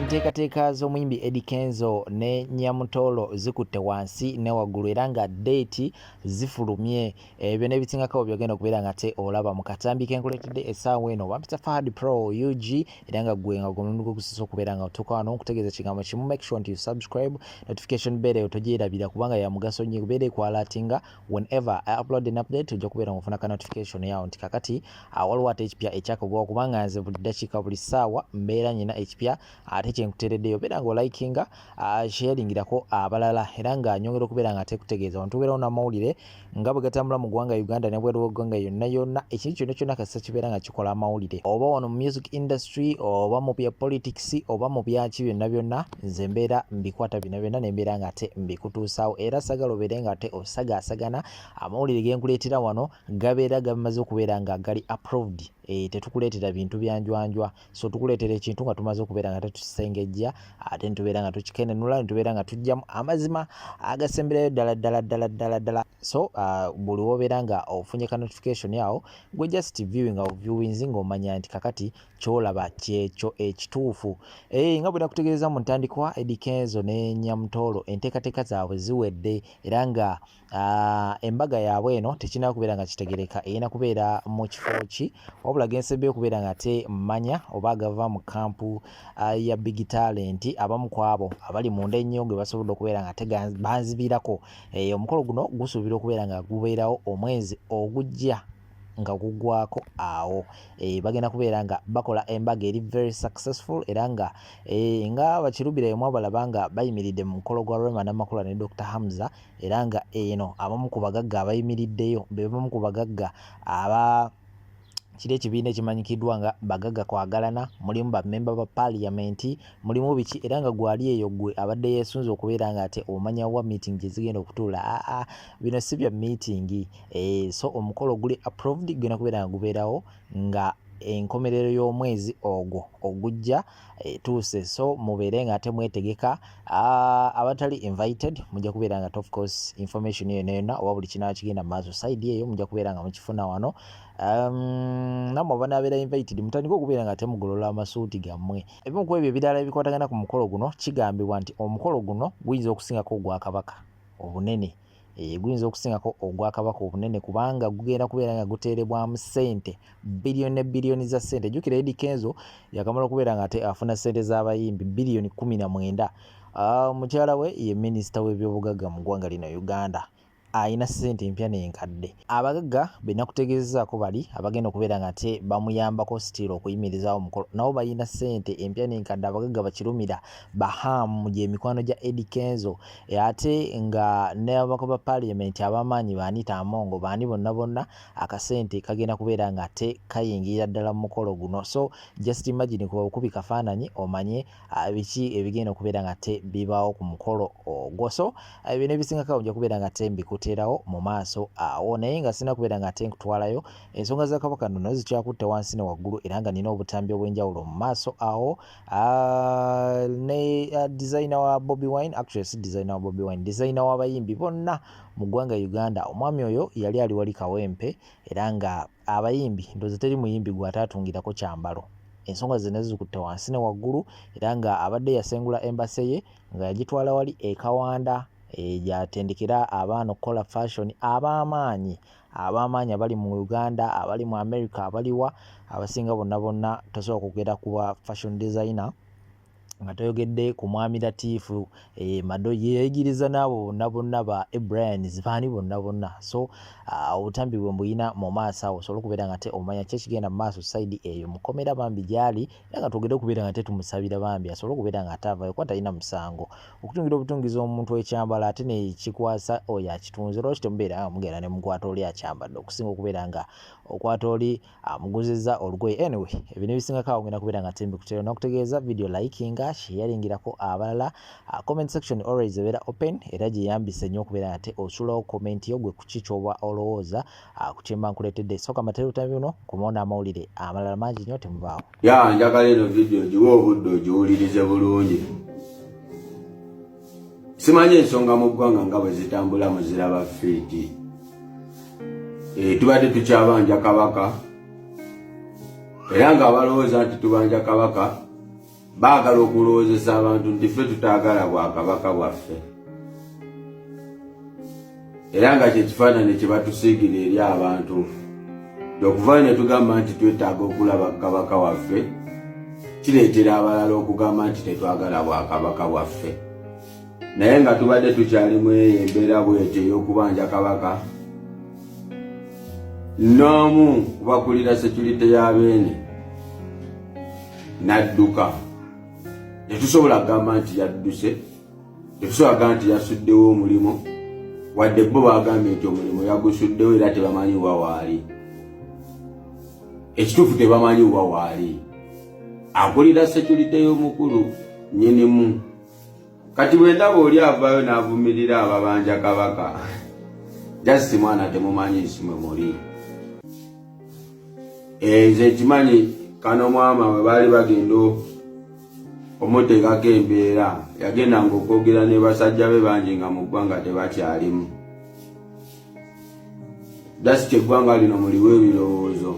enteekateeka z'omuyimbi Eddie Kenzo ne Nyamutolo zikutte wansi ne waggulu era nga date zifulumye. Ebyo n'ebisingako byogenda okubeera nga te olaba mu katambi kenkuleetedde essaawa eno. Wampita Fahad Pro UG era nga gwe nga gomulundi gukusiza okubeera nga otuuka wano okutegeeza kigambo kimu. Make sure nti you subscribe, notification bell otogyerabira kubanga ya mugaso nnyo kubeera ekwalatinga whenever I upload an update ojja kubeera ng'ofuna ka notification yawo nti kakati waliwo ate ekipya ekyakagwawo kubanga nze buli ddakiika buli ssaawa mbeera nyina ekipya ate kyenkuteereddeyo beera ng'olikinga sharingirako abalala era nga nyongera okubeera nga tekutegeeza wano tubeerawo n'amawulire nga bwe gatambula mu ggwanga Uganda ne bweru w'eggwanga yonna yonna ekintu kyonna kyonna kasita kibeera nga kikola amawulire oba wano mu music industry oba mu bya politics oba mu byaki byonna byonna nze mbeera mbikwata bino byonna ne mbeera nga ate mbikutuusaawo era sagala obeere nga ate osagaasagana amawulire genkuleetera wano gabeera gamaze okubeera nga gali approved. Tetukuleetera bintu byanjwanjwa so tukuleetera ekintu nga tumaze okubeera nga tetusengejja ate nitubeera nga tukikenenula nitubeera nga tujjamu amazima agasemberayo ddala so buli wobeera nga ofunye ka notification yawo gwe just viewing of viewings ng'omanya nti kakati kyolaba kyekyo ekituufu. Nga bwe nakutegeeza mu ntandikwa Eddie Kenzo ne Nyamutolo enteekateeka zaabwe ziwedde era nga embaga yaabwe eno tekirina kubeera nga kitegereka erina kubeera mu kifo ki wabula gensebyo okubeera nga te mmanya oba agava mu kampu ya Big Talent abamu ku abo abali munda ennyo gwe basobodde okubeera nga te banzibirako. Omukolo guno gusuubira okubeera nga gubeerawo omwezi ogujja nga gugwako awo bagenda kubeera nga bakola embaga eri very successful era nga bakirubira emu abalaba nga bayimiridde mu mukolo gwa Rema Namakula ne Dr. Hamza era nga eno abamu ku bagagga abayimiriddeyo be bamu ku bagagga kiri ekibiina ekimanyikiddwa nga bagagga kwagalana mulimu bammemba ba parliament mulimu biki era nga gwali eyo gwe abadde yeesunze okubeera nga ate omanya wa meeting gye zigenda okutuula bino si bya meeting so omukolo guli approved gena kubeera nga gubeerawo nga enkomerero y'omwezi ogwo ogujja tuuse so mubeere nga ate mwetegeka abatali invited mujja kubeera nga of course information eyo nena oba buli kinaba kigenda mu maaso side eyo mujja kubeera nga mukifuna wano namwe abanabeera invited mutandika okubeera nga temugolola amasuuti gammwe. Ebimu ku ebyo ebirala ebikwatagana ku mukolo guno kigambibwa nti omukolo guno guyinza okusingako ogwa Kabaka obunene guyinza okusingako ogwa Kabaka obunene kubanga gugenda kubeera nga guteerebwamu ssente biliyoni za ssente. Jjukira Eddie Kenzo yakamala okubeera nga ate afuna ssente z'abayimbi biliyoni 19. Mukyala we ye minisita w'ebyobugagga mu ggwanga lino Uganda ayina ssente empya n'enkadde. Abagagga be nakutegeezaako bali abagenda okubeera nga te bamuyambako sitiiro okuyimirizaawo omukolo nabo balina ssente empya n'enkadde. Abagagga bakirumira bahamu gye mikwano gya Eddie Kenzo ate nga n'ababaka ba parliament abamaanyi Anita Amongo baani bonna akasente kagenda kubeera nga te kayingirira ddala mu mukolo guno. So just imagine kuba bukubi kafaananyi omanye biki ebigenda okubeera nga te bibaawo ku mukolo ogwo. So bino ebisingako ojja kubeera nga te mbikuteerawo mu maaso awo naye nga sina kubeera nga ate nkutwalayo ensonga za Kabaka nno zikyakutte wansi ne waggulu era nga nina obutambi obw'enjawulo mu maaso awo ne designer wa Bobby Wine actually si designer wa Bobby Wine designer w'abayimbi bonna mu ggwanga Uganda. Omwami oyo yali ali wali kawempe era nga abayimbi ndoze teri muyimbi gw'ataatungirako kyambalo. Ensonga zino zikutte wansi ne waggulu era nga abadde yasengula embase ye nga yagitwala wali ekawanda gyatendekera abaana okukola fashion ab'amaanyi abali mu Uganda abali mu America abaliwa abasinga bonna tosobola kugenda kuba fashion designer nga toyogedde ku mwami Latifu Mado yeeyigiriza n'abo bonna ba Brands baani bonna so obutambi bwe mbuyina mu maaso awo osobola okubeera nga te omanya kye kigenda mu maaso side eyo mukomera bambi gyali era nga twogedde okubeera nga te tumusabira bambi asobole okubeera nga ataavayo kuba talina musango okutungira obutungiza omuntu ekyambala ate ne kikwasa oyo akitunze olwaki temubeera nga mugenda ne mukwata oli akyambadde okusinga okubeera nga okwata oli amuguzizza olugoye. Anyway ebyo nebisingako awo ngenda kubeera nga te mbikuteera nakutegeeza video likinga sharingirako abalala comment section always ebeera open era gyeyambise nnyo okubeera nga te osulawo comment yo gwe kuki kyoba olowooza ku kyemba nkuleetedde. Soka matero tambi uno kumona amawulire amalala mangi nnyo temubaawo. Njagala eno video giwe obudde ogiwulirize bulungi. Simanyi ensonga mu ggwanga nga bwe zitambula muziraba fiiti. Tubadde tukyabanja Kabaka era nga balowooza nti tubanja Kabaka baagala okulowoozesa abantu nti ffe tutaagala bwakabaka bwaffe era nga kyekifaananyi kye batusiigira eri abantu okuva ne tugamba nti twetaaga okulaba kabaka waffe kireetera abalala okugamba nti tetwagala bwakabaka bwaffe naye nga tubadde tukyalimu eyo embeera bwetyo ey'okubanja kabaka n'omu kubakulira security y'abeene n'adduka tetusobola kugamba nti yadduse tetusobola kugamba nti yasuddewo omulimu wadde bo bagambye nti omulimu yagusuddewo era tebamanyi wawaali ekituufu tebamanyi wawaali akulira security y'omukulu nyinimu kati bwe ndaba oli avaayo n'avumirira ababanja kabaka jasiti mwana temumanyi nsimwe muli nze kimanyi kano mwama bwe baali bagenda omuteekako embeera yagendanga okwogera ne basajja be bangi nga mu ggwanga tebakyalimu jasiti eggwanga lino muliwo ebirowoozo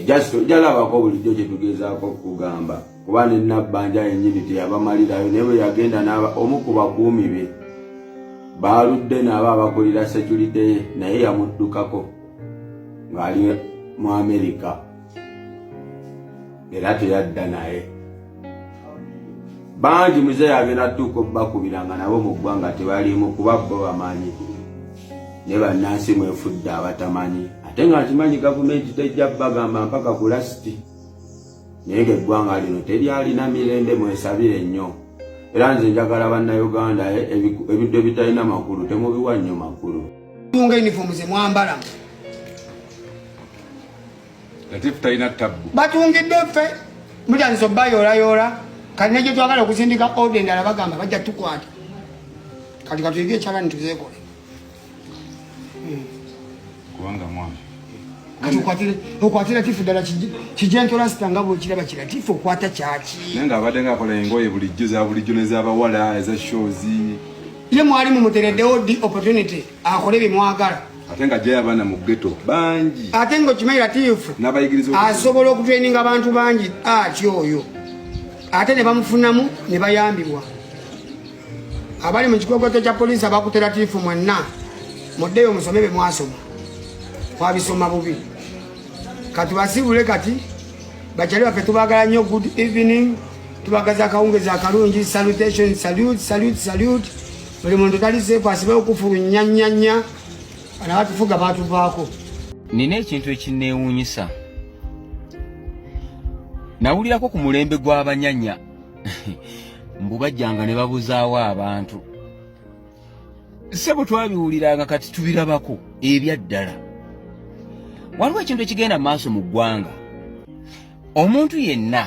jasiti ojalabako bulijjo kye tugezaako okugamba kuba ne nabbanja yennyini teyabamalirayo naye bwe yagenda omu ku bakuumi be baaludde naabo abakulira security ye naye yamuddukako ng'ali mu Amerika era teyadda naye bangi muze yagenda tuuka obbakubiranga nabo mu ggwanga tebalimu kuba bo bamanyi ne bannansi mwefudde abatamanyi ate nga kimanyi gavumenti tejja bagamba mpaka ku lasiti naye ng'eggwanga lino teryalina mirembe mwesabire nnyo era nze njagala bannayuganda ebintu ebitalina makulu temubiwa nnyo makulu tunga uniform ze mwambala Latifu talina tabbu batungidde ffe mutandise obbayoolayola kati negye twagala okusindika ode endala bagamba bajja tukwata kati katuyige ekyalani tuzeekole kubanga mwana kati okwatira Latifu ddala kijentola sitanga bwekiraba Latifu okwata kyaki naye ng'abadde ng'akola engoye bulijjo za bulijjo n'ez'abawala eza shozi ye mwali mumutereddewo di opportunity akole bye mwagala ate nga jaya abaana mu ghetto bangi ate ng'okimanyi Latifu n'abayigiriza asobola okutraininga abantu bangi ati oyo ate ne bamufunamu ne bayambibwa abali mu kikogoto kya poliisi abakutte Latifu mwenna muddeyo musome bye mwasoma twabisoma bubi kati basibule kati bakyali baffe tubagala nnyo good evening tubagaza akawungezi akalungi salutation salute buli muntu tali seefu asibeho okufulunyanyanya anabatufuga batuvaako nina ekintu ekinneewuunyisa nawulirako ku mulembe gw'abanyanya mbu bajjanga ne babuzaawo abantu sebo twabiwuliranga kati tubirabako ebyaddala waliwo ekintu ekigenda maaso mu ggwanga omuntu yenna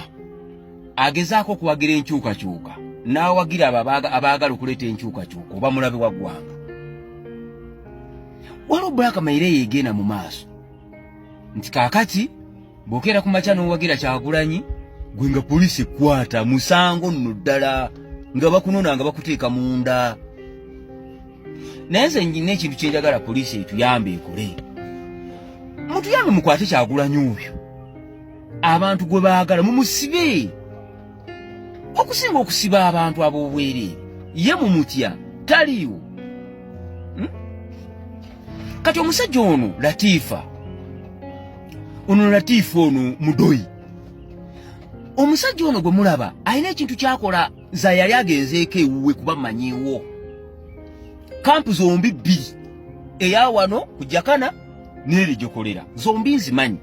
agezaako okuwagira enkyukakyuka n'awagira abo abaagala okuleeta enkyukakyuka oba mulabe wa ggwanga waliwo Black Maile yeegenda mu maaso nti kaakati bw'okeera ku makya n'owagira Kyagulanyi gwe nga poliisi ekwata musango nno ddala nga bakunona nga bakuteeka munda naye nze nyina ekintu kye njagala poliisi etuyambe ekole mutuyambe mukwate Kyagulanyi oyo abantu gwe baagala mumusibe okusinga okusiba abantu ab'obwereere ye mumutya taliiwo kati omusajja ono Latifu ono mudoyi omusajja ono gwe mulaba alina ekintu kyakola za yali agenzeeko ewuwe kuba mmanyiiwo kampu zombi bbiri eya wano ku Jakana n'eri gyokolera zombi nzimanyi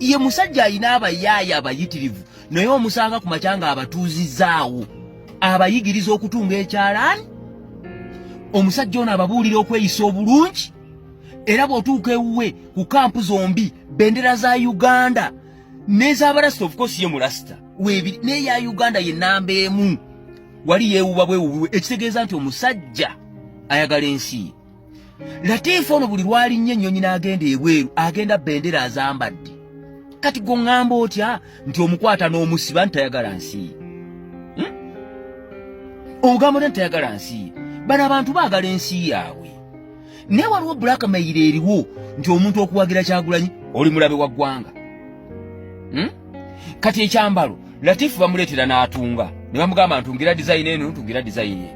ye musajja alina abayaaya abayitirivu naye omusanga ku makyanga abatuuzizaawo abayigiriza okutunga ekyalaani omusajja ono ababuulira okweyisa obulungi era bw'otuuka ewuwe ku kampu zombi bendera za Uganda n'ez'abarasita of course ye mulasita weebiri n'eya Uganda ye nnamba emu wali yeewuba bwewuwe ekitegeeza nti omusajja ayagala ensi ye Latifu ono buli lwalinnyo ennyonyi n'agenda ebweru agenda bendera azambadde kati gwoŋŋamba otya nti omukwata n'omusiba ntayagala nsi ye ogamba nti ntayagala nsi ye bano abantu baagala ensi yaabwe naye waliwo Black Maile eriwo nti omuntu okuwagira Kyagulanyi oli mulabe wa ggwanga kati ekyambalo Latifu bamuletera n'atunga ne bamugamba ntungira design eno ntungira design ye.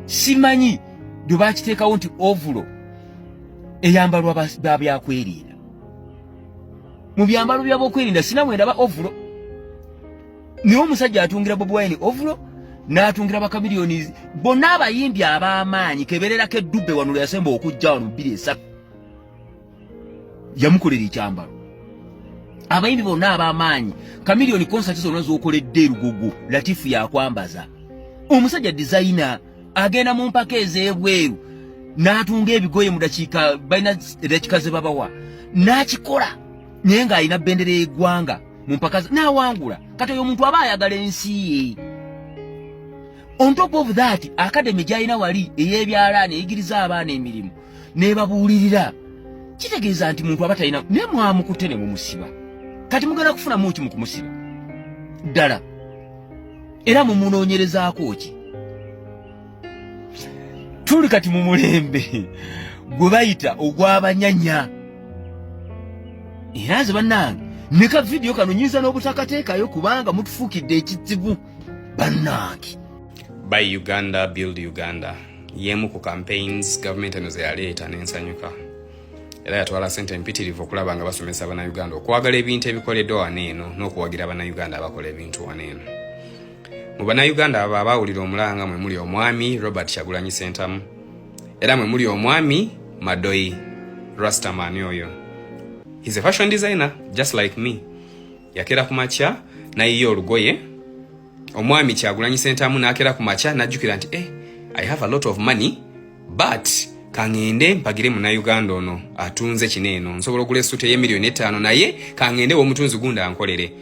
Simanyi bwe bakiteekawo nti ovulo eyambalwa babyakwerinda. Mu byambalo by'abokwerinda sina mwenda ba ovulo. Niwo omusajja atungira Bobi Wine ovulo n'atungira bakamiliyoni bonna abayimbi ab'amaanyi kebererako eddubbe wano yasemba okujja wano 2 yamukolera ekyambalo. Abayimbi bonna ab'amaanyi kamiliyoni concert zonna z'okoledde Lugogo Latifu yakwambaza. Omusajja designer agenda mu mpaka ez'ebweru n'atunga ebigoye mu dakiika balina dakiika ze babawa n'akikola naye ng'alina bendera y'eggwanga mu mpaka n'awangula kati oyo omuntu aba ayagala ensi ye. On top of that academy gy'alina wali ey'ebyalaani eyigiriza abaana emirimu n'ebabuulirira kitegeeza nti muntu aba talina naye mwamukutte ne mumusiba kati mugenda kufuna muki mu kumusiba ddala era mumunoonyerezaako ki? Tuli kati mu mulembe gwe bayita ogw'abanyanya. Era nze bannange ne ka vidiyo kano nyinza n'obutakateekayo kubanga mutufuukidde ekizibu bannange. Buy Uganda, build Uganda. Yemu ku campaigns government eno ze yaleeta n'ensanyuka. Era yatwala ssente empitirivu okulaba nga basomesa Bannayuganda okwagala ebintu ebikoleddwa wano eno n'okuwagira Bannayuganda abakola ebintu wano eno. Mu Bannayuganda abo abawulira omulanga mwe muli omwami Robert Kyagulanyi Ssentamu era mwe muli omwami Madoyi Rastaman oyo. He's a fashion designer just like me. Yakera ku makya nayiyo olugoye. Omwami Kyagulanyi Ssentamu n'akera ku makya n'ajjukira nti I have a lot of money but kangende mpagire Munnayuganda ono atunze kineeno nsobola okugula essuuti y'emiliyoni 5 naye kangende w'omutunzi gundi ankolere.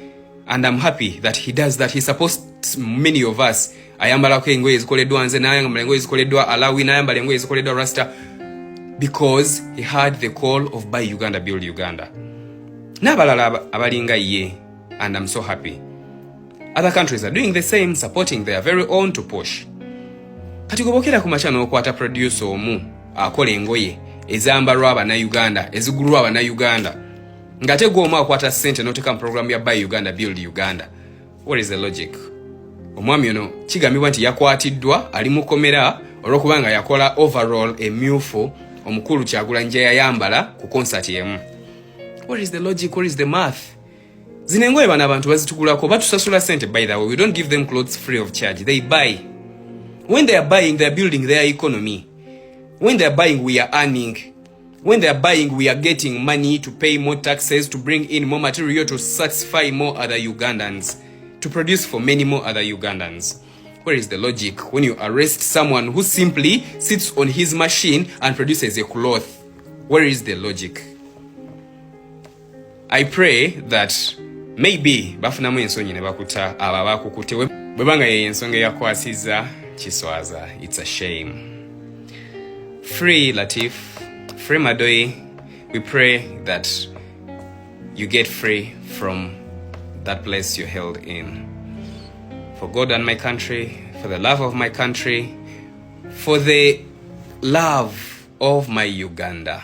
And I'm happy that he does that. He's supposed many of us ayambalako engoye ezikoleddwa nze n'ayambala engoye ezikoleddwa Alawi n'ayambala engoye ezikoleddwa Rasta because he had the call of Buy Uganda, Build Uganda. N'abalala abalinga ye, and I'm so happy. Other countries are doing the same, supporting their very own to push. Kati gobokera ku makya n'okwata producer omu akola engoye ezambalwa Abannayuganda ezigulwa Abannayuganda ngate goma akwata ssente n'oteeka mu program ya Buy Uganda, Build Uganda. What is the logic? Omwami ono kigambibwa nti yakwatiddwa ali mu komera olw'okubanga yakola overall emyufu omukulu Kyagulanyi gye yayambala ku concert yemu. What is the logic? What is the math? Zino engoye bano abantu bazitugulako batusasula ssente. By the way, we don't give them clothes free of charge. They buy. When they are buying, they are building their economy. When they are buying, we are earning. When they are buying, we are getting money to pay more taxes, to bring in more material, to satisfy more other Ugandans, to produce for many more other Ugandans. Where is the logic when you arrest someone who simply sits on his machine and produces a cloth? Where is the logic? I pray that maybe bafunamu ensonyi ne bakuta aba bakukute bwebanga ye ensonga yakwasiza kiswaza. It's a shame. Free Latif, free Madoyi. We pray that you get free from that place you're held in. For God and my country, for the love of my country, for the love of my Uganda.